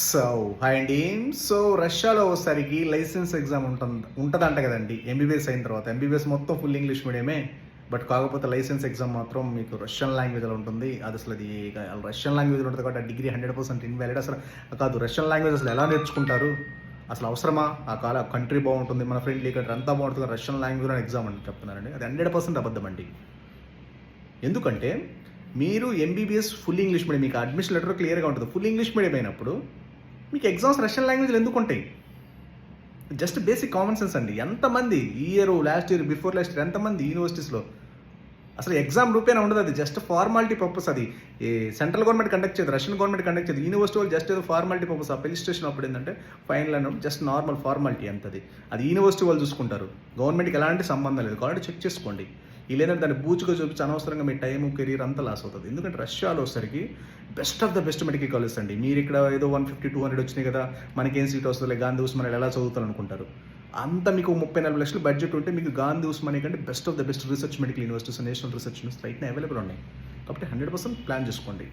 So hi అండి. So రష్యాలో ఒకసారికి లైసెన్స్ ఎగ్జామ్ ఉంటుందంట కదండి. ఎంబీబీఎస్ అయిన తర్వాత ఎంబీబీఎస్ మొత్తం ఫుల్ ఇంగ్లీష్ మీడియమే. బట్ కాకపోతే లైసెన్స్ ఎగ్జామ్ మాత్రం మీకు రష్యన్ లాంగ్వేజ్లో ఉంటుంది. అది అసలు అది రష్యన్ లాంగ్వేజ్లో ఉంటుంది కాబట్టి ఆ డిగ్రీ 100% ఇన్వాలిడ్. అసలు కాదు, రష్యన్ లాంగ్వేజ్ అసలు ఎలా నేర్చుకుంటారు? అసలు అవసరమా? ఆ కంట్రీ బాగుంటుంది, మన ఫ్రెండ్లీ కంట్రీ అంతా బాగుంటుంది, రష్యన్ లాంగ్వేజ్లో ఎగ్జామ్ అని చెప్తున్నారండి. అది 100% అబద్ధం అండి. ఎందుకంటే మీరు ఎంబీబీఎస్ ఫుల్ ఇంగ్లీష్ మీడియం, మీకు అడ్మిషన్ లెటర్ క్లియర్గా ఉంటుంది. ఫుల్ ఇంగ్లీష్ మీడియం అయినప్పుడు మీకు ఎగ్జామ్స్ రష్యన్ లాంగ్వేజ్లో ఎందుకు ఉంటాయి? జస్ట్ బేసిక్ కామన్ సెన్స్ అండి. ఎంతమంది ఈ year, last year, before last year ఎంతమంది యూనివర్సిటీస్లో అసలు ఎగ్జామ్ రూపేనా ఉండదు. అది జస్ట్ ఫార్మాలిటీ పర్పస్. అది ఈ సెంట్రల్ గవర్నమెంట్ కండక్ట్ చేయదు, రష్యన్ గవర్నమెంట్ కండక్ట్ చేయదు. యూనివర్సిటీ వాళ్ళు జస్ట్ ఏదో ఫార్మాలిటీ పర్పస్. ఆ రిజిస్ట్రేషన్ అప్పుడు ఏంటంటే ఫైనల్ అని జస్ట్ నార్మల్ ఫార్మాలిటీ అంతది. అది యూనివర్సిటీ వాళ్ళు చూసుకుంటారు, గవర్నమెంట్కి ఎలాంటి సంబంధం లేదు. కాబట్టి చెక్ చేసుకోండి. ఈ లేదంటే దాన్ని బూచుగా చూపించి అనవసరంగా మీ టైం, కెరీర్ అంతా లాస్ అవుతుంది. ఎందుకంటే రష్యాలో వచ్చేసరికి best of the best medical college అండి. మీరు ఇక్కడ ఏదో 150-200 వచ్చినాయి కదా, మనకేం సీట్ వస్తుంది, గాంధీ ఉస్మానియాలో ఎలా చదువుతారు అనుకుంటారు. అంత మీకు 30-40 లక్షలు బడ్జెట్ ఉంటే మీకు గాంధీ ఉస్మానియా కంటే best of the best research medical universities, national research universities రైట్నే అవైలబుల్ ఉన్నాయి. కాబట్టి 100% ప్లాన్ చేసుకోండి.